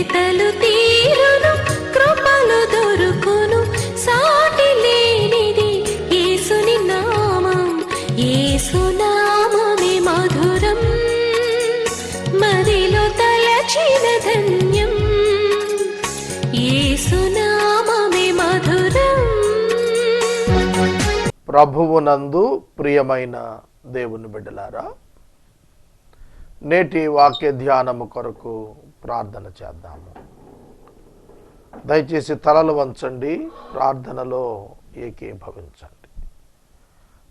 వెతలు తీరును, కృపలు దొరుకును, సాటి లేనిది యేసుని నామం. యేసునామమే మధురం, మదిలో తలచిన ధన్యం. యేసునామమే మధురం. ప్రభువునందు ప్రియమైన దేవుని బిడ్డలారా, నేటి వాక్య ధ్యానము కొరకు ప్రార్థన చేద్దాము. దయచేసి తలలు వంచండి, ప్రార్థనలో ఏకీభవించండి.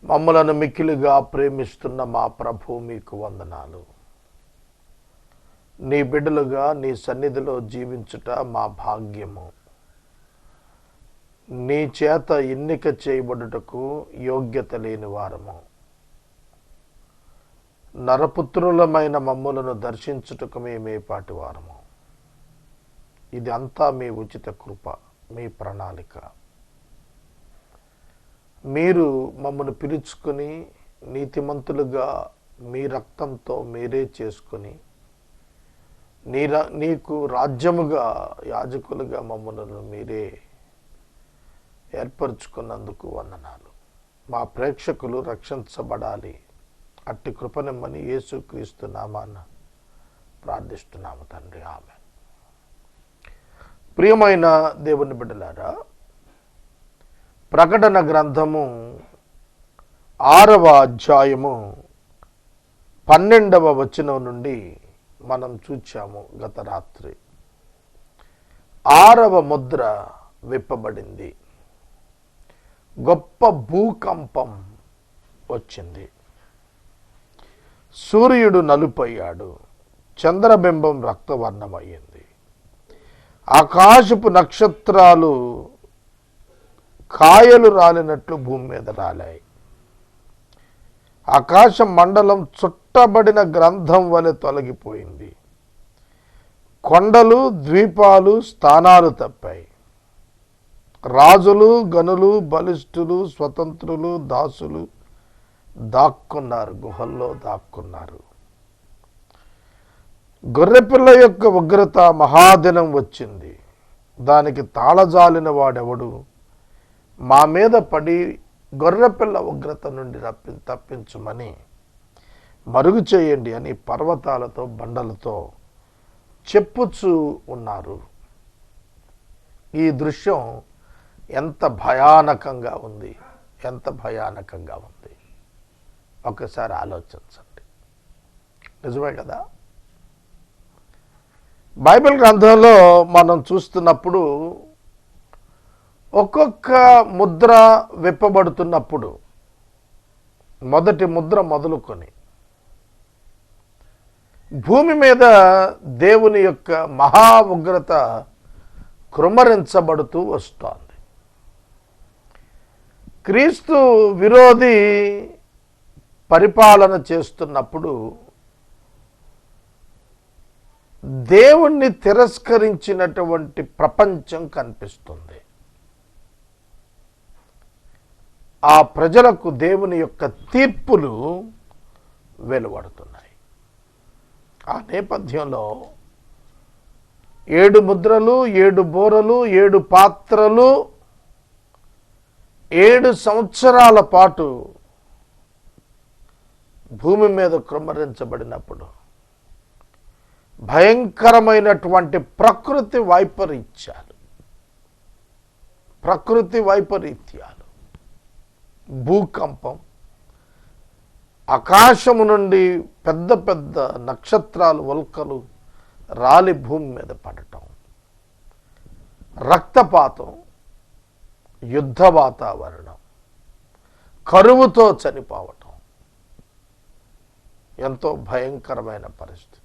మమ్మలను మిక్కిలిగా ప్రేమిస్తున్న మా ప్రభు, మీకు వందనాలు. నీ బిడ్డలుగా నీ సన్నిధిలో జీవించుట మా భాగ్యము. నీ చేత ఎన్నిక చేయబడుటకు యోగ్యత లేని వారము. నరపుత్రులమైన మమ్ములను దర్శించుటకు మేమేపాటి వారము. ఇది అంతా మీ ఉచిత కృప, మీ ప్రణాళిక. మీరు మమ్మను పిలుచుకొని నీతిమంతులుగా మీ రక్తంతో మీరే చేసుకొని నీకు రాజ్యముగా యాజకులుగా మమ్మలను మీరే ఏర్పరచుకున్నందుకు వందనాలు. మా ప్రేక్షకులు రక్షించబడాలి. అట్టి కృపనిమ్మని యేసుక్రీస్తు నామాన ప్రార్థిస్తున్నాము తండ్రి, ఆమేన్. ప్రియమైన దేవుని బిడ్డలారా, ప్రకటన గ్రంథము 6వ అధ్యాయము 12వ వచనం నుండి మనం చూచాము గత రాత్రి. 6వ ముద్ర విప్పబడింది. గొప్ప భూకంపం వచ్చింది. సూర్యుడు నలుపయ్యాడు, చంద్రబింబం రక్తవర్ణమయ్యింది. ఆకాశపు నక్షత్రాలు కాయలు రాలినట్లు భూమి మీద రాలాయి. ఆకాశ మండలం చుట్టబడిన గ్రంథం వలె తొలగిపోయింది. కొండలు ద్వీపాలు స్థానాలు తప్పాయి. రాజులు గనులు బలిష్ఠులు స్వతంత్రులు దాసులు దాక్కున్నారు, గుహల్లో దాక్కున్నారు. గొర్రెపిల్ల యొక్క ఉగ్రత మహాదినం వచ్చింది. దానికి తాళజాలిన వాడెవడు? మా మీద పడి గొర్రెపిల్ల ఉగ్రత నుండి తప్పించుమని మరుగు చేయండి అని పర్వతాలతో బండలతో చెప్పుచూ ఉన్నారు. ఈ దృశ్యం ఎంత భయానకంగా ఉంది, ఎంత భయానకంగా ఉంది. ఒకసారి ఆలోచించండి. నిజమే కదా? బైబిల్ గ్రంథంలో మనం చూస్తున్నప్పుడు ఒక్కొక్క ముద్ర విప్పబడుతున్నప్పుడు, మొదటి ముద్ర మొదలుకొని భూమి మీద దేవుని యొక్క మహా ఉగ్రత కృమ్మరించబడుతూ వస్తోంది. క్రీస్తు విరోధి పరిపాలన చేస్తున్నప్పుడు దేవుణ్ణి తిరస్కరించినటువంటి ప్రపంచం కనిపిస్తుంది. ఆ ప్రజలకు దేవుని యొక్క తీర్పులు వెలువడుతున్నాయి. ఆ నేపథ్యంలో 7 ముద్రలు, 7 బోరలు, 7 పాత్రలు 7 సంవత్సరాల పాటు భూమి మీద కృమ్మరించబడినప్పుడు భయంకరమైనటువంటి ప్రకృతి వైపరీత్యాలు, భూకంపం, ఆకాశము నుండి పెద్ద పెద్ద నక్షత్రాలు ఉల్కలు రాలి భూమి మీద పడటం, రక్తపాతం, యుద్ధ వాతావరణం, కరువుతో చనిపోవటం, ఎంతో భయంకరమైన పరిస్థితి.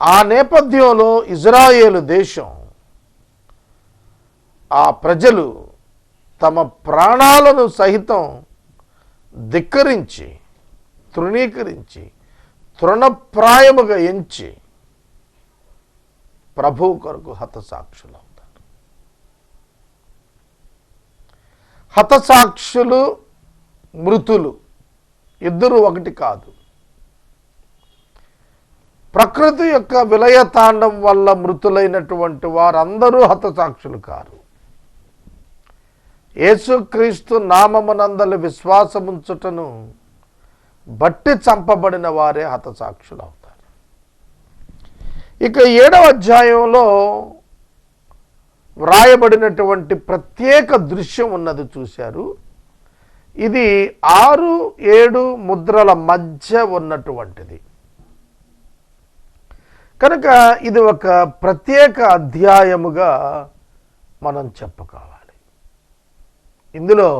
ఆ నేపథ్యంలో ఇజ్రాయేలు దేశం, ఆ ప్రజలు తమ ప్రాణాలను సహితం ధిక్కరించి, తృణీకరించి, తృణప్రాయముగా ఎంచి ప్రభువు కొరకు హతసాక్షులవుతారు. హతసాక్షులు, మృతులు ఇద్దరు ఒకటి కాదు. ప్రకృతి యొక్క విలయతాండం వల్ల మృతులైనటువంటి వారందరూ హతసాక్షులు కారు. యేసుక్రీస్తు నామమునందలి విశ్వాసముంచుటను బట్టి చంపబడిన వారే హతసాక్షులు అవుతారు. ఇక 7వ అధ్యాయంలో వ్రాయబడినటువంటి ప్రత్యేక దృశ్యం ఉన్నది చూశారు. ఇది 6-7 ముద్రల మధ్య ఉన్నటువంటిది కనుక ఇది ఒక ప్రత్యేక అధ్యాయముగా మనం చెప్పుకోవాలి. ఇందులో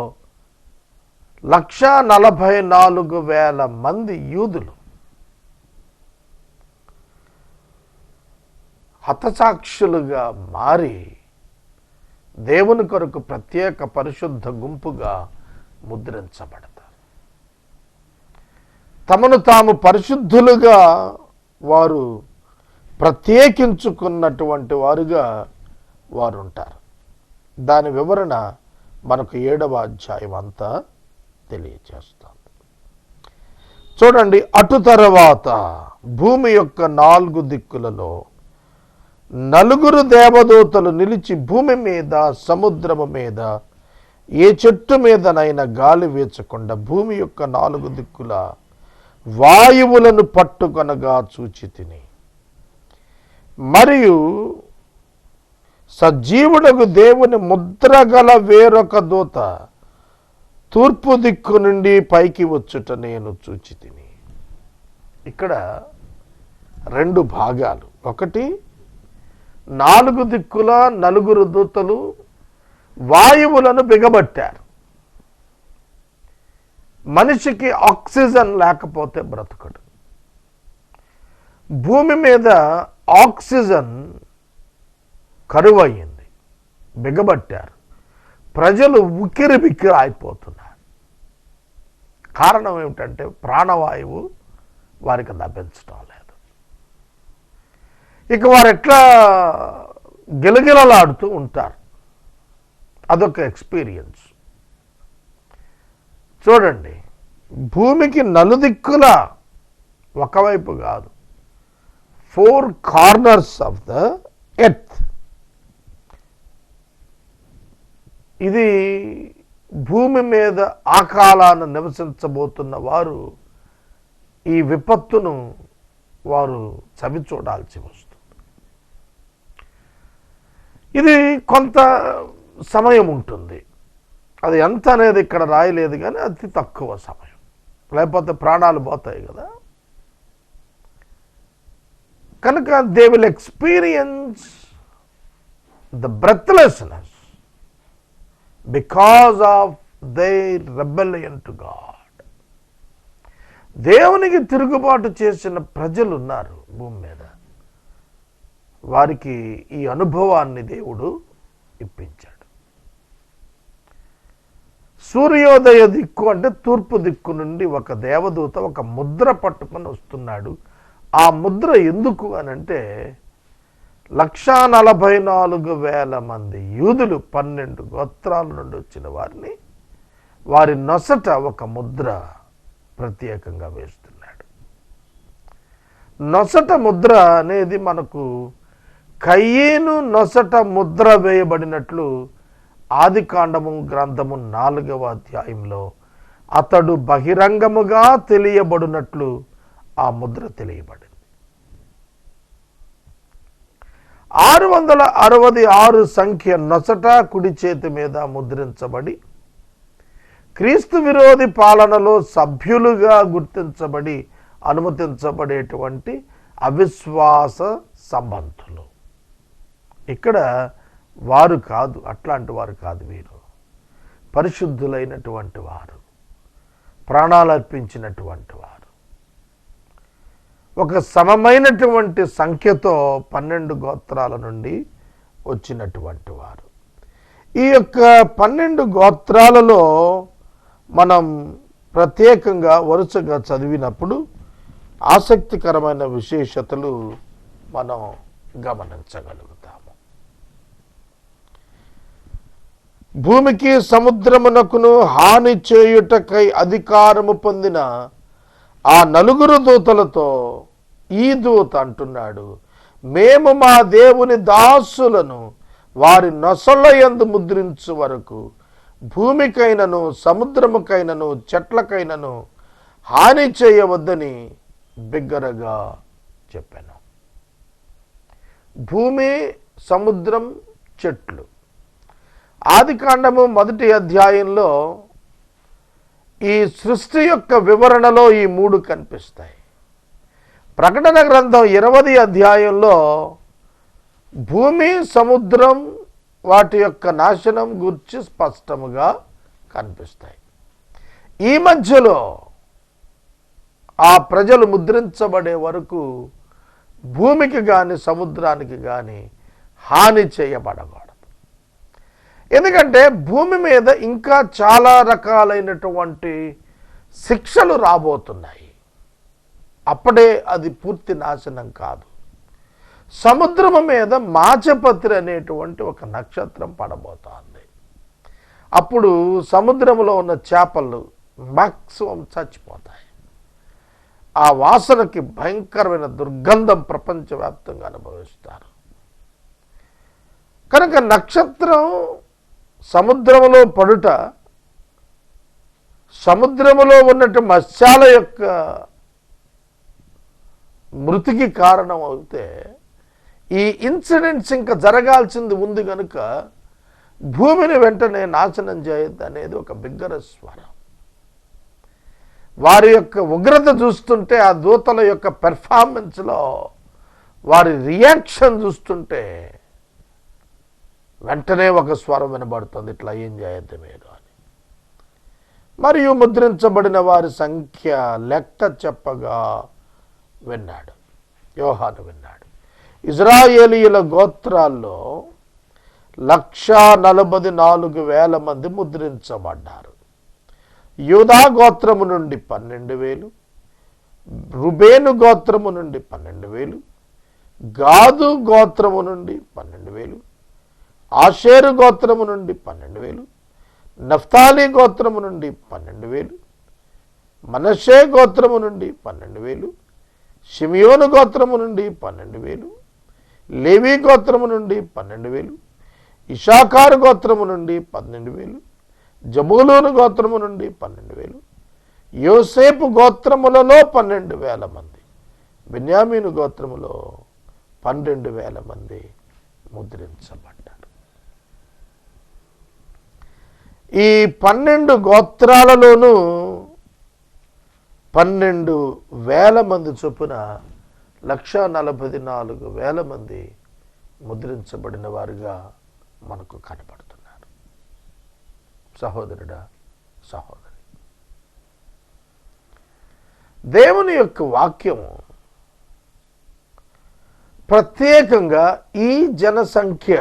1,44,000 మంది యూదులు హతసాక్షులుగా మారి దేవుని కొరకు ప్రత్యేక పరిశుద్ధ గుంపుగా ముద్రించబడతారు. తమను తాము పరిశుద్ధులుగా వారు ప్రత్యేకించుకున్నటువంటి వారుగా వారు ఉంటారు. దాని వివరణ మనకు 7వ అధ్యాయం అంతా తెలియజేస్తుంది. చూడండి, అటు తర్వాత భూమి యొక్క 4 దిక్కులలో 4 దేవదూతలు నిలిచి భూమి మీద, సముద్రము మీద, ఏ చెట్టు మీదనైనా గాలి వీచకుండా భూమి యొక్క 4 దిక్కుల వాయువులను పట్టుకొనగా చూచితిని. మరియు సజీవుడగు దేవుని ముద్రగల వేరొక దూత తూర్పు దిక్కు నుండి పైకి వచ్చుట నేను చూచితిని. ఇక్కడ 2 భాగాలు. ఒకటి, 4 దిక్కుల 4 దూతలు వాయువులను బిగబట్టారు. మనిషికి ఆక్సిజన్ లేకపోతే బ్రతకడు. భూమి మీద ఆక్సిజన్ కరువయ్యింది, బిగబట్టారు. ప్రజలు ఉక్కిరి బిక్కిరి అయిపోతున్నారు. కారణం ఏమిటంటే ప్రాణవాయువు వారికి లభించడం లేదు. ఇక వారు ఎట్లా గిలగిలలాడుతూ ఉంటారు. అదొక ఎక్స్పీరియన్స్. చూడండి, భూమికి నలుదిక్కుల ఒకవైపు కాదు, 4 కార్నర్స్ ఆఫ్ ద ఎర్త్. ఇది భూమి మీద ఆ కాలాన నివసించబోతున్న వారు ఈ విపత్తును వారు చవి చూడాల్సి వస్తుంది. ఇది కొంత సమయం ఉంటుంది. అది ఎంత అనేది ఇక్కడ రాయలేదు, కానీ అతి తక్కువ సమయం, లేకపోతే ప్రాణాలు పోతాయి కదా. కనుక they will experience the breathlessness because of their rebellion to God. దేవునికి తిరుగుబాటు చేసిన ప్రజలు ఉన్నారు భూమి మీద. వారికి ఈ అనుభవాన్ని దేవుడు ఇప్పించాడు. సూర్యోదయ దిక్కు అంటే తూర్పు దిక్కు నుండి ఒక దేవదూత ఒక ముద్ర పట్టుకొని వస్తున్నాడు. ఆ ముద్ర ఎందుకు అనంటే 1,44,000 మంది యూదులు 12 గోత్రాల నుండి వచ్చిన వారిని వారి నొసట ఒక ముద్ర ప్రత్యేకంగా వేస్తున్నాడు. నొసట ముద్ర అనేది మనకు కయీను నొసట ముద్ర వేయబడినట్లు ఆదికాండము గ్రంథము 4వ అధ్యాయంలో అతడు బహిరంగముగా తెలియబడినట్లు ఆ ముద్ర తెలియబడింది. 666 సంఖ్య నొసట కుడి చేతి మీద ముద్రించబడి క్రీస్తు విరోధి పాలనలో సభ్యులుగా గుర్తించబడి అనుమతించబడేటువంటి అవిశ్వాస సంబంధులు. ఇక్కడ వారు కాదు, అట్లాంటి వారు కాదు. వీరు పరిశుద్ధులైనటువంటి వారు, ప్రాణాలు అర్పించినటువంటి వారు. ఒక సమమైనటువంటి సంఖ్యతో 12 గోత్రాల నుండి వచ్చినటువంటి వారు. ఈ యొక్క 12 గోత్రాలలో మనం ప్రత్యేకంగా వరుసగా చదివినప్పుడు ఆసక్తికరమైన విశేషతలు మనం గమనించగలుగుతాము. భూమికి సముద్రమునకును హాని చేయుటకై అధికారము పొందిన ఆ 4 దూతలతో ఈ దూత అంటున్నాడు, మేము మా దేవుని దాసులను వారి నొసళ్ళ యందు ముద్రించు వరకు భూమికైనను సముద్రముకైనను చెట్లకైనను హాని చేయవద్దని బిగ్గరగా చెప్పాను. భూమి, సముద్రం, చెట్లు. ఆదికాండము 1వ అధ్యాయంలో ఈ సృష్టి యొక్క వివరణలో ఈ 3 కనిపిస్తాయి. ప్రకటన గ్రంథం 20వ అధ్యాయంలో భూమి, సముద్రం వాటి యొక్క నాశనం గురించి స్పష్టముగా కనిపిస్తాయి. ఈ మధ్యలో ఆ ప్రజలు ముద్రించబడే వరకు భూమికి కానీ సముద్రానికి కానీ హాని చేయబడకూడదు. ఎందుకంటే భూమి మీద ఇంకా చాలా రకాలైనటువంటి శిక్షలు రాబోతున్నాయి. అప్పుడే అది పూర్తి నాశనం కాదు. సముద్రము మీద మాచపత్రి అనేటువంటి ఒక నక్షత్రం పడబోతోంది. అప్పుడు సముద్రంలో ఉన్న చేపలు మాక్సిమం చచ్చిపోతాయి. ఆ వాసనకి భయంకరమైన దుర్గంధం ప్రపంచవ్యాప్తంగా అనుభవిస్తారు. కనుక నక్షత్రం సముద్రంలో పడుట, సముద్రములో ఉన్నట్టు మత్స్యాల యొక్క మృతికి కారణం అవుతే ఈ ఇన్సిడెంట్స్ ఇంకా జరగాల్సింది ఉంది కనుక భూమిని వెంటనే నాశనం చేయొద్దు అనేది ఒక బిగ్గర స్వరం. వారి యొక్క ఉగ్రత చూస్తుంటే, ఆ దూతల యొక్క పెర్ఫార్మెన్స్లో వారి రియాక్షన్ చూస్తుంటే వెంటనే ఒక స్వరం వినబడుతుంది, ఇట్లా ఏం చేయొద్దు మీరు అని. మరియు ముద్రించబడిన వారి సంఖ్య లెక్క చెప్పగా విన్నాడు, యోహాను విన్నాడు. ఇజ్రాయేలీయుల గోత్రాల్లో 1,44,000 మంది ముద్రించబడ్డారు. యూదా గోత్రము నుండి 12,000, రుబేను గోత్రము నుండి 12,000, గాదు గోత్రము నుండి 12,000, ఆషేరు గోత్రము నుండి 12,000, నఫ్తాలి గోత్రము నుండి 12,000, మనషే గోత్రము నుండి 12,000, షిమియోను గోత్రము నుండి 12,000, లేవి గోత్రము నుండి 12,000, ఇషాకారు గోత్రము నుండి 12,000, జబూలూను గోత్రము నుండి 12,000, యోసేపు గోత్రములలో 12,000 మంది, బెన్యామీను గోత్రములో 12,000 మంది ముద్రించబడ్డారు. ఈ 12 గోత్రాలలోనూ 12,000 మంది చొప్పున 1,44,000 మంది ముద్రించబడిన వారుగా మనకు కనపడుతున్నారు. సహోదరుడా, సహోదరి, దేవుని యొక్క వాక్యము ప్రత్యేకంగా ఈ జనసంఖ్య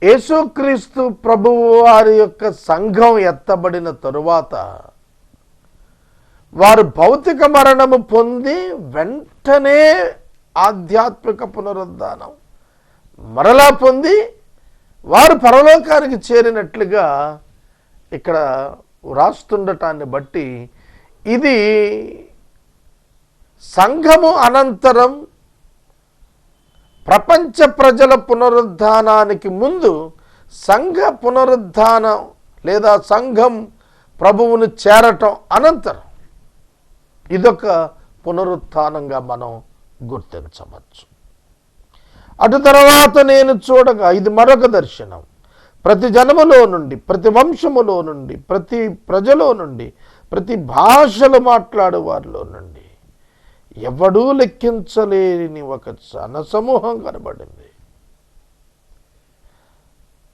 యేసుక్రీస్తు ప్రభువు వారి యొక్క సంఘం ఎత్తబడిన తరువాత వారు భౌతిక మరణము పొంది వెంటనే ఆధ్యాత్మిక పునరుద్ధానం మరలా పొంది వారు పరలోకానికి చేరినట్లుగా ఇక్కడ వ్రాస్తుండటాన్ని బట్టి ఇది సంఘము అనంతరం ప్రపంచ ప్రజల పునరుద్ధానానికి ముందు సంఘ పునరుద్ధానం లేదా సంఘం ప్రభువును చేరటం అనంతరం ఇదొక పునరుత్థానంగా మనం గుర్తించవచ్చు. అటు తర్వాత నేను చూడగా ఇది మరొక దర్శనం. ప్రతి జనములో నుండి, ప్రతి వంశములో నుండి, ప్రతి ప్రజలో నుండి, ప్రతి భాషలు మాట్లాడే వారిలో నుండి ఎవడూ లెక్కించలేని ఒక జనసమూహం కనబడింది.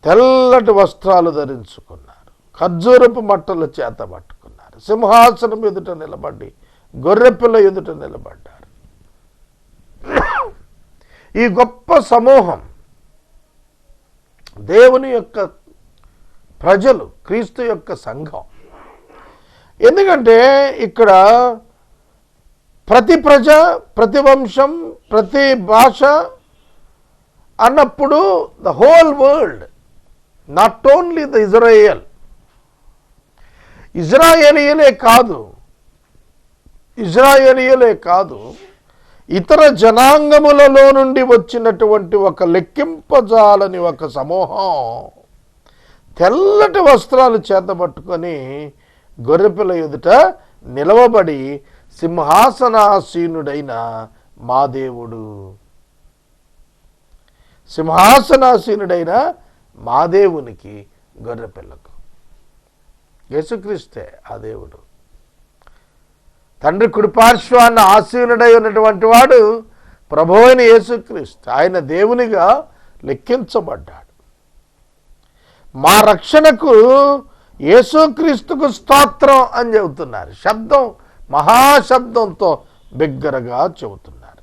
తెల్లటి వస్త్రాలు ధరించుకున్నారు, ఖర్జూరపు మట్టలు చేత పట్టుకున్నారు, సింహాసనం ఎదుట నిలబడి గొర్రెపిల్ల ఎదుట నిలబడ్డారు. ఈ గొప్ప సమూహం దేవుని యొక్క ప్రజలు, క్రీస్తు యొక్క సంఘం. ఎందుకంటే ఇక్కడ ప్రతి ప్రజ, ప్రతి వంశం, ప్రతి భాష అన్నప్పుడు the whole world, not only the ఇజ్రాయేలీలే కాదు, ఇజ్రాయేలీయులే కాదు, ఇతర జనాంగములలో నుండి వచ్చినటువంటి ఒక లెక్కింపజాలని ఒక సమూహం తెల్లటి వస్త్రాలు చేతబట్టుకొని గొర్రెపిల్ల ఎదుట నిలవబడి సింహాసనాసీనుడైన మా దేవుడు, సింహాసనాసీనుడైన మా దేవునికి, గొర్రెపిల్లకు, యేసుక్రీస్తే ఆ దేవుడు. తండ్రి కుడిపార్శ్వాన్ని ఆసీనుడై ఉన్నటువంటి వాడు ప్రభువైన అయిన యేసుక్రీస్తు. ఆయన దేవునిగా లెక్కించబడ్డాడు. మా రక్షణకు యేసుక్రీస్తుకు స్తోత్రం అని చెబుతున్నారు. శబ్దం మహాశబ్దంతో బిగ్గరగా చెబుతున్నారు.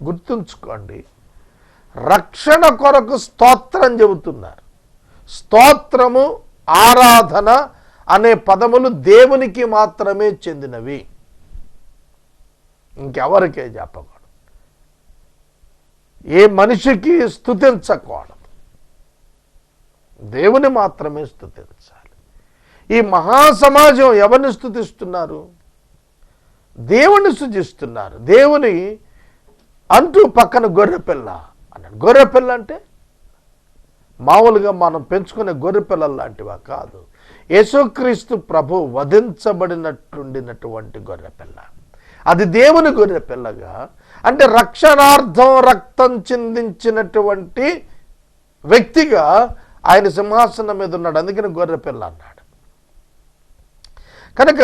గుర్తుంచుకోండి, రక్షణ కొరకు స్తోత్రం చెబుతున్నారు. స్తోత్రము, ఆరాధన అనే పదములు దేవునికి మాత్రమే చెందినవి, ఇంకెవరికే చెప్పకూడదు. ఏ మనిషికి స్తుతించకూడదు, దేవుని మాత్రమే స్తుతించాలి. ఈ మహాసమాజం ఎవరిని స్తుతిస్తున్నారు? దేవుని స్తుతిస్తున్నారు. దేవుని అంటూ పక్కన గొర్రెపిల్ల అన్నాడు. గొర్రెపిల్ల అంటే మామూలుగా మనం పెంచుకునే గొర్రెపిల్లలు లాంటివా కాదు. యేసుక్రీస్తు ప్రభు వధించబడినట్లుండినటువంటి గొర్రెపిల్ల. అది దేవుని గొర్రెపిల్లగా, అంటే రక్షణార్థం రక్తం చిందించినటువంటి వ్యక్తిగా ఆయన సింహాసనం మీద ఉన్నాడు. అందుకని గొర్రెపిల్ల అన్నాడు. కనుక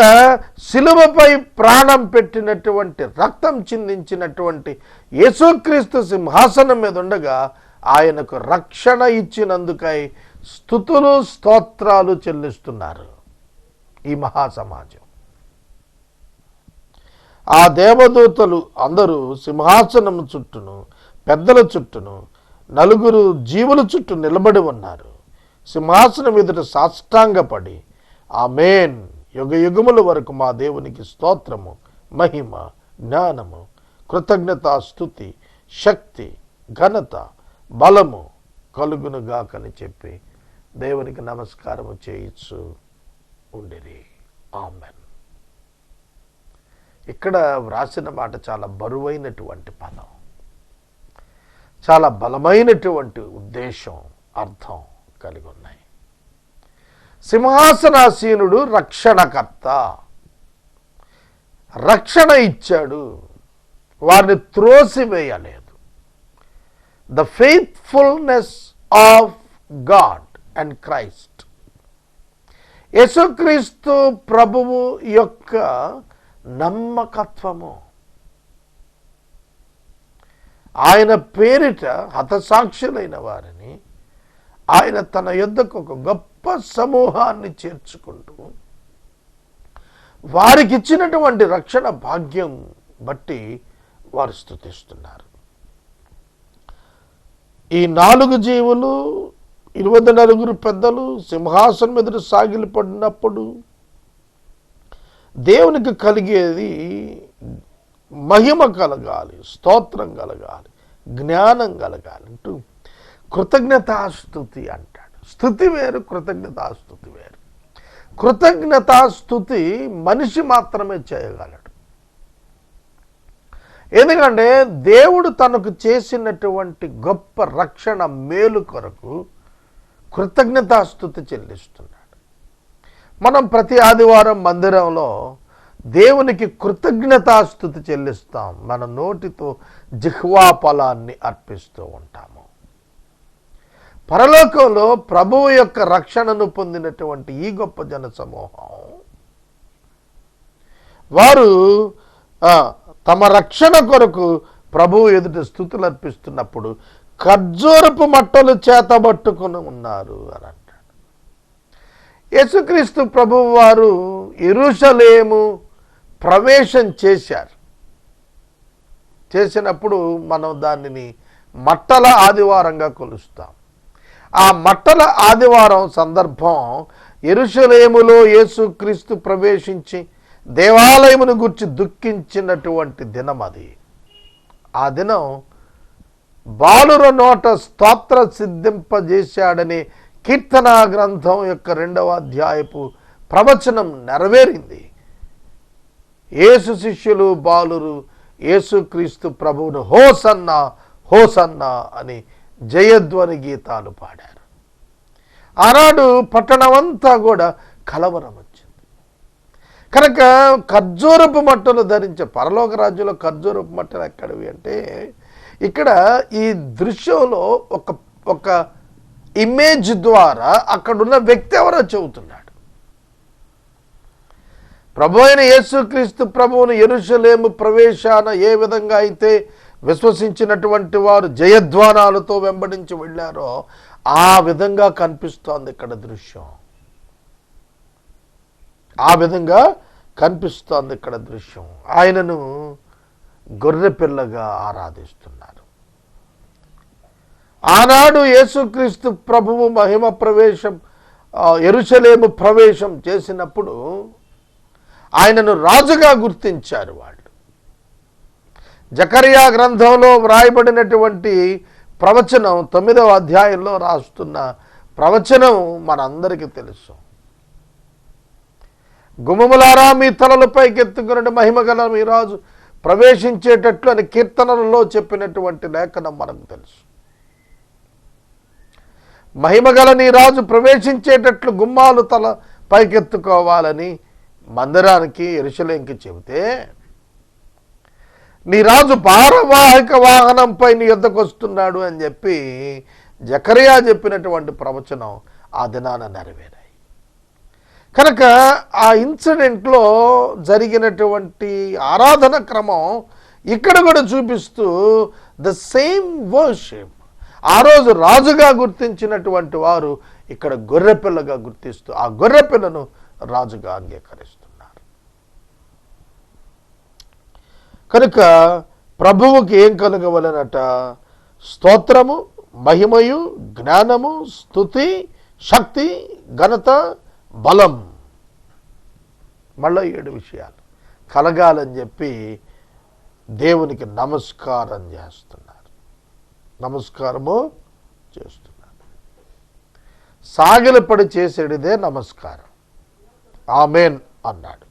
శిలువపై ప్రాణం పెట్టినటువంటి, రక్తం చిందించినటువంటి యేసుక్రీస్తు సింహాసనం మీద ఉండగా ఆయనకు రక్షణ ఇచ్చినందుకై స్తుతులు స్తోత్రాలు చెల్లిస్తున్నారు ఈ మహాసమాజం. ఆ దేవదూతలు అందరూ సింహాసనం చుట్టూను, పెద్దల చుట్టూను, నలుగురు జీవుల చుట్టూ నిలబడి ఉన్నారు. సింహాసనం ఎదుట సాష్టాంగపడి ఆమేన్, యుగ యుగముల వరకు మా దేవునికి స్తోత్రము, మహిమ, జ్ఞానము, కృతజ్ఞత, స్తుతి, శక్తి, ఘనత, బలము కలుగునుగాకని చెప్పి దేవునికి నమస్కారము చేయించు ఉండిరి. ఆమెన్. ఇక్కడ వ్రాసిన మాట చాలా బరువైనటువంటి పదం, చాలా బలమైనటువంటి ఉద్దేశం, అర్థం కలిగి ఉన్నాయి. సింహాసనాసీనుడు రక్షణకర్త, రక్షణ ఇచ్చాడు, వారిని త్రోసివేయలేదు. The faithfulness of God and Christ. యేసుక్రీస్తు ప్రభువు యొక్క నమ్మకత్వము, ఆయన పేరిట హతసాక్షులైన వారిని ఆయన తన యొద్దకు ఒక గొప్ప సమూహాన్ని చేర్చుకుంటూ వారికి ఇచ్చినటువంటి రక్షణ భాగ్యం బట్టి వారు స్తుతిస్తున్నారు. ఈ 4 జీవులు, 24 పెద్దలు సింహాసనం ఎదురు సాగిలపడినప్పుడు దేవునికి కలిగేది మహిమ కలగాలి, స్తోత్రం కలగాలి, జ్ఞానం కలగాలి అంటూ కృతజ్ఞతాస్తుతి అంటాడు. స్తుతి వేరు, కృతజ్ఞతాస్తుతి వేరు. కృతజ్ఞతాస్తుతి మనిషి మాత్రమే చేయగలడు. ఎందుకంటే దేవుడు తనకు చేసినటువంటి గొప్ప రక్షణ మేలు కొరకు కృతజ్ఞతాస్తుతి చెల్లిస్తున్నాడు. మనం ప్రతి ఆదివారం మందిరంలో దేవునికి కృతజ్ఞతాస్తుతి చెల్లిస్తాం. మన నోటితో జిహ్వా ఫలాన్ని అర్పిస్తూ ఉంటాము. పరలోకంలో ప్రభువు యొక్క రక్షణను పొందినటువంటి ఈ గొప్ప జన సమూహం వారు తమ రక్షణ కొరకు ప్రభువు ఎదుట స్తుతులు అర్పిస్తున్నప్పుడు ఖర్జూరపు మట్టలు చేతబట్టుకుని ఉన్నారు అని అంటాడు. యేసుక్రీస్తు ప్రభువు వారు యెరూషలేము ప్రవేశం చేసినప్పుడు మనం దానిని మట్టల ఆదివారంగా కొలుస్తాం. ఆ మట్టల ఆదివారం సందర్భం యెరూషలేములో యేసుక్రీస్తు ప్రవేశించి దేవాలయమును గురించి దుఃఖించినటువంటి దినం అది. ఆ దినం బాలుర నోట స్తోత్ర సిద్ధింపజేశాడనే కీర్తనా గ్రంథం యొక్క 2వ అధ్యాయపు ప్రవచనం నెరవేరింది. యేసు శిష్యులు బాలురు యేసుక్రీస్తు ప్రభువును హోసన్నా హోసన్నా అని జయధ్వని గీతాలు పాడారు. ఆనాడు పట్టణమంతా కూడా కలవరం వచ్చింది. కనుక ఖర్జూరపు మట్టలు ధరించే పరలోక రాజ్యంలో ఖర్జూరపు మట్టలు ఎక్కడివి అంటే, ఇక్కడ ఈ దృశ్యంలో ఒక ఇమేజ్ ద్వారా అక్కడున్న వ్యక్తి ఎవరో చెబుతున్నాడు. ప్రభు అయిన యేసుక్రీస్తు ప్రభువును యెరూషలేము ప్రవేశాన ఏ విధంగా అయితే విశ్వసించినటువంటి వారు జయధ్వానాలతో వెంబడించి వెళ్ళారో ఆ విధంగా కనిపిస్తోంది ఇక్కడ దృశ్యం. ఆ విధంగా కనిపిస్తోంది ఇక్కడ దృశ్యం. ఆయనను గొర్రెపిల్లగా ఆరాధిస్తున్నారు. ఆనాడు యేసుక్రీస్తు ప్రభువు మహిమ ప్రవేశం యెరూషలేము ప్రవేశం చేసినప్పుడు ఆయనను రాజుగా గుర్తించారు వాళ్ళు. జకరియా గ్రంథంలో వ్రాయబడినటువంటి ప్రవచనం 9వ అధ్యాయంలో రాస్తున్న ప్రవచనం మనందరికీ తెలుసు. గుమ్మములారా మీ తలలపైకి ఎత్తుకున్న మహిమగల మీ రాజు ప్రవేశించేటట్లు అని కీర్తనలలో చెప్పినటువంటి లేఖనం మనకు తెలుసు. మహిమగల నీ రాజు ప్రవేశించేటట్లు గుమ్మాలు తల పైకెత్తుకోవాలని మందిరానికి యెరూషలేముకి చెబితే, నీ రాజు భారవాహక వాహనంపై నీ యొద్దకు వస్తున్నాడు అని చెప్పి జకరియా చెప్పినటువంటి ప్రవచనం ఆ దినాన నెరవేరాయి. కనుక ఆ ఇన్సిడెంట్లో జరిగినటువంటి ఆరాధన క్రమం ఇక్కడ కూడా చూపిస్తూ ద సేమ్ వర్షిప్ ఆ రోజు రాజుగా గుర్తించినటువంటి వారు ఇక్కడ గొర్రెపిల్లగా గుర్తిస్తూ ఆ గొర్రెపిల్లను రాజుగా అంగీకరిస్తున్నారు. కనుక ప్రభువుకి ఏం కలగవలనట? స్తోత్రము, మహిమయు, జ్ఞానము, స్తుతి, శక్తి, ఘనత, బలం. మళ్ళీ 7 విషయాలు కలగాలని చెప్పి దేవునికి నమస్కారం చేస్తున్నారు. నమస్కారము చేస్తున్నారు. సాగిలపడి చేసేటిదే నమస్కారం. ఆమేన్ అన్నాడు.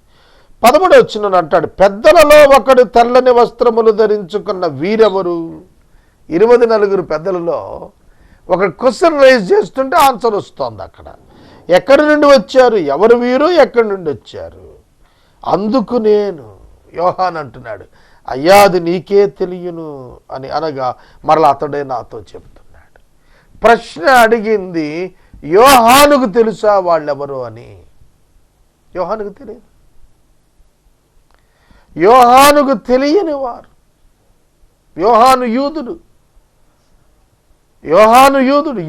13వ వచనం అంటాడు, పెద్దలలో ఒకడు తెల్లని వస్త్రములు ధరించుకున్న వీరెవరు? 24 పెద్దలలో ఒక క్వశ్చన్ రైజ్ చేస్తుంటే ఆన్సర్ వస్తోంది అక్కడ. ఎక్కడి నుండి వచ్చారు? ఎవరు వీరు? ఎక్కడి నుండి వచ్చారు? అందుకు నేను యోహాన్ అంటున్నాడు, అయ్యా అది నీకే తెలియను అని అనగా మరలా అతడే నాతో చెప్తున్నాడు. ప్రశ్న అడిగింది యోహానుకు తెలుసా వాళ్ళెవరు అని. యోహానుకు తెలియదు. యోహానుకు తెలియని వారు. యోహాను యూదుడు.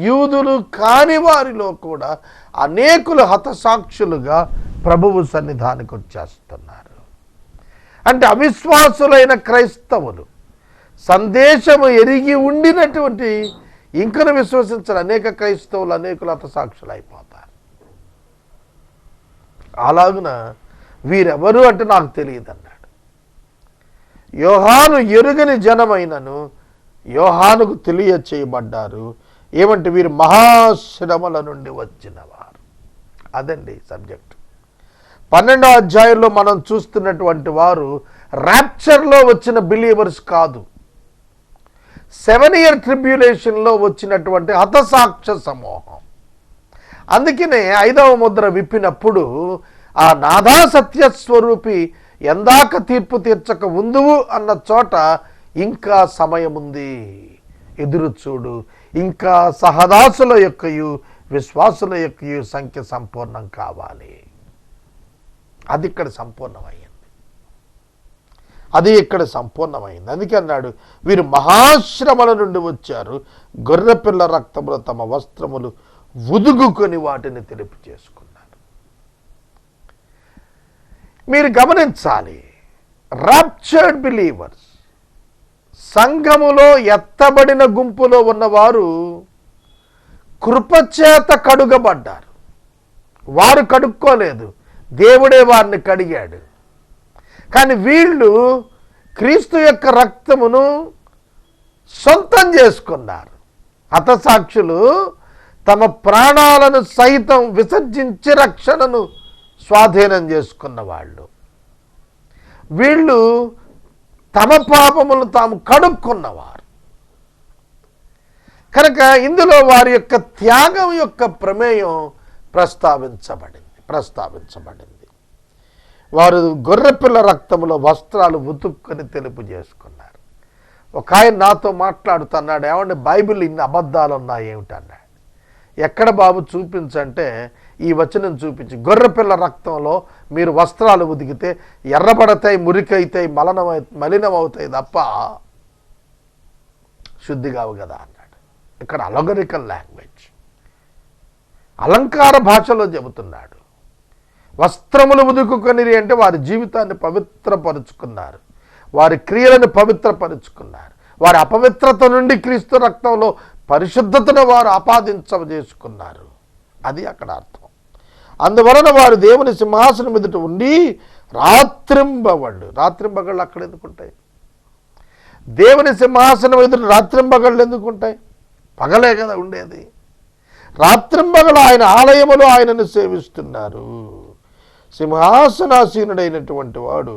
యూదులు కాని వారిలో కూడా అనేకులు హతసాక్షులుగా ప్రభువు సన్నిధానికి వచ్చేస్తున్నారు. అంటే అవిశ్వాసులైన క్రైస్తవులు సందేశము ఎరిగి ఉండినటువంటి ఇంకను విశ్వసించని అనేక క్రైస్తవులు అనేకులు హతసాక్షులు అయిపోతారు. అలాగున వీరెవరు అంటే నాకు తెలియదు అన్నాడు. యోహాను ఎరుగని జనమైనను యోహానుకు తెలియచేయబడ్డారు. ఏమంటే వీరు మహాశ్రమల నుండి వచ్చినవారు. అదండి సబ్జెక్ట్. 12వ అధ్యాయంలో మనం చూస్తున్నటువంటి వారు ర్యాప్చర్లో వచ్చిన బిలీవర్స్ కాదు, 7 year ట్రిబ్యులేషన్లో వచ్చినటువంటి హతసాక్ష సమూహం. అందుకనే 5వ ముద్ర విప్పినప్పుడు ఆ నాథా సత్యస్వరూపి ఎందాక తీర్పు తీర్చక ఉందువు అన్న చోట ఇంకా సమయం ఉంది, ఎదురు చూడు, ఇంకా సహదాసుల యొక్కయు విశ్వాసుల యొక్కయు సంఖ్య సంపూర్ణం కావాలి. అది ఇక్కడ సంపూర్ణమైంది. అందుకే అన్నాడు, వీరు మహాశ్రమల నుండి వచ్చారు, గొర్రెపిల్ల రక్తములు తమ వస్త్రములు ఉదుగుకొని వాటిని తెలుపు చేసుకున్నారు. మీరు గమనించాలి, రాప్చర్డ్ బిలీవర్స్, సంఘములో ఎత్తబడిన గుంపులో ఉన్నవారు కృపచేత కడుగబడ్డారు. వారు కడుక్కోలేదు, దేవుడే వారిని కడిగాడు. కానీ వీళ్ళు క్రీస్తు యొక్క రక్తమును సొంతం చేసుకున్నారు. హతసాక్షులు తమ ప్రాణాలను సైతం విసర్జించి రక్షణను స్వాధీనం చేసుకున్న వాళ్ళు. వీళ్ళు తమ పాపములను తాము కడుక్కున్నవారు కనుక ఇందులో వారి యొక్క త్యాగం యొక్క ప్రమేయం ప్రస్తావించబడింది. వారు గొర్రెపిల్ల రక్తములో వస్త్రాలు ఉతుక్కొని తెలుపు చేసుకున్నారు. ఒక ఆయన నాతో మాట్లాడుతున్నాడు, ఏమంటే బైబిల్ ఇన్ని అబద్ధాలు ఉన్నాయి ఏమిటన్నాడు. ఎక్కడ బాబు చూపించంటే ఈ వచనం చూపించి, గొర్రెపిల్ల రక్తంలో మీరు వస్త్రాలు ఉతికితే ఎర్రబడతాయి, మురికైతాయి, మలినమవుతాయి తప్ప శుద్ధి కావు కదా అన్నాడు. ఇక్కడ అలగరికల్ లాంగ్వేజ్, అలంకార భాషలో చెబుతున్నాడు. వస్త్రములు ఉదుకుకొనిరి అంటే వారి జీవితాన్ని పవిత్రపరుచుకున్నారు, వారి క్రియలను పవిత్రపరుచుకున్నారు, వారి అపవిత్రత నుండి క్రీస్తు రక్తంలో పరిశుద్ధతను వారు ఆపాదించజేసుకున్నారు. అది అక్కడ అర్థం. అందువలన వారు దేవుని సింహాసనం ఎదుట ఉండి రాత్రింబగళ్ళు అక్కడ ఎందుకుంటాయి? దేవుని సింహాసనం ఎదుట రాత్రింబగళ్ళు ఎందుకుంటాయి? పగలే కదా ఉండేది. రాత్రింబగలు ఆయన ఆలయములో ఆయనను సేవిస్తున్నారు. సింహాసనాసీనుడైనటువంటి వాడు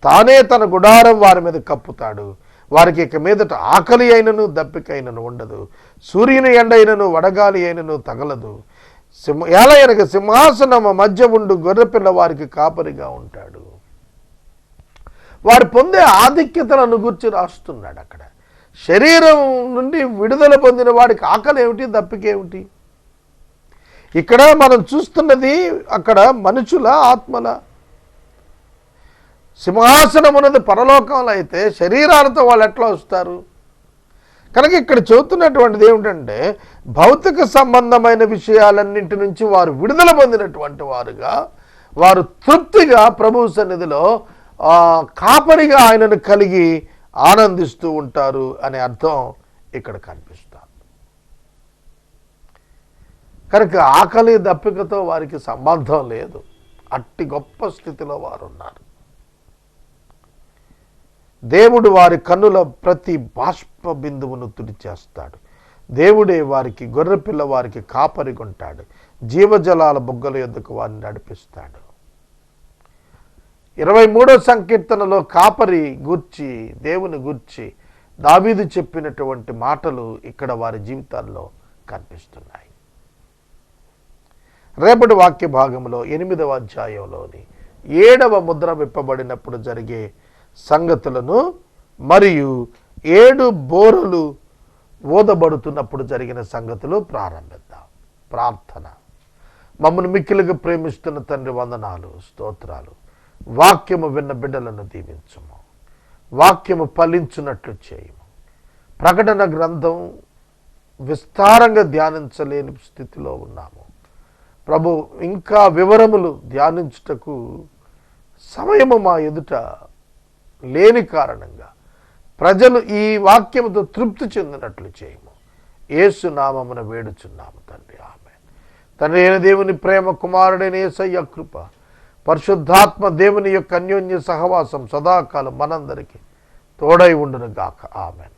తానే తన గుడారం వారి మీద కప్పుతాడు. వారికి ఇక మీదట ఆకలి అయినను దప్పికైనను ఉండదు, సూర్యుని ఎండైనను వడగాలి అయినను తగలదు. ఏలయనగా సింహాసనము మధ్య ఉండు గొర్రెపిల్ల వారికి కాపరిగా ఉంటాడు. వారు పొందే ఆధిక్యతలను గురించి రాస్తున్నాడు అక్కడ. శరీరం నుండి విడుదల పొందిన వాడికి ఆకలి ఏమిటి, దప్పికేమిటి? ఇక్కడ మనం చూస్తున్నది అక్కడ మనుషుల ఆత్మల. సింహాసనం ఉన్నది పరలోకంలో అయితే శరీరాలతో వాళ్ళు ఎట్లా వస్తారు? కనుక ఇక్కడ చెబుతున్నటువంటిది ఏమిటంటే భౌతిక సంబంధమైన విషయాలన్నింటి నుంచి వారు విడుదల పొందినటువంటి వారుగా, వారు తృప్తిగా ప్రభు సన్నిధిలో కాపరిగా ఆయనను కలిగి ఆనందిస్తూ ఉంటారు అనే అర్థం ఇక్కడ కనిపిస్తుంది. కనుక ఆకలి దప్పికతో వారికి సంబంధం లేదు. అట్టి గొప్ప స్థితిలో వారు ఉన్నారు. దేవుడు వారి కన్నుల ప్రతి బాష్ప బిందువును తుడిచేస్తాడు. దేవుడే వారికి గొర్రెపిల్ల వారికి కాపరిగుంటాడు. జీవజలాల బుగ్గల యొద్దకు వారిని నడిపిస్తాడు. 23వ సంకీర్తనలో కాపరి గూర్చి, దేవుని గూర్చి దావీదు చెప్పినటువంటి మాటలు ఇక్కడ వారి జీవితాల్లో కనిపిస్తున్నాయి. రేపటి వాక్య భాగంలో 8వ అధ్యాయంలోని 7వ ముద్ర విప్పబడినప్పుడు జరిగే సంగతులను మరియు 7 బోరలు ఓదబడుతున్నప్పుడు జరిగిన సంగతులు ప్రారంభిద్దాం. ప్రార్థన. మమ్మల్ని మిక్కిలిగా ప్రేమిస్తున్న తండ్రి, వందనాలు, స్తోత్రాలు. వాక్యము విన్న బిడ్డలను దీవించుము. వాక్యము ఫలించున్నట్లు చేయము. ప్రకటన గ్రంథం విస్తారంగా ధ్యానించలేని స్థితిలో ఉన్నాము ప్రభు. ఇంకా వివరములు ధ్యానించుటకు సమయము మా ఎదుట లేని కారణంగా ప్రజలు ఈ వాక్యముతో తృప్తి చెందినట్లు చేయము. యేసు నామమున వేడుచున్నాము తండ్రి, ఆమేన్. తండ్రి అయిన దేవుని ప్రేమ, కుమారుడైన యేసయ్య కృప, పరిశుద్ధాత్మ దేవుని యొక్క అన్యోన్య సహవాసం సదాకాలం మనందరికీ తోడై ఉండును గాక. ఆమేన్.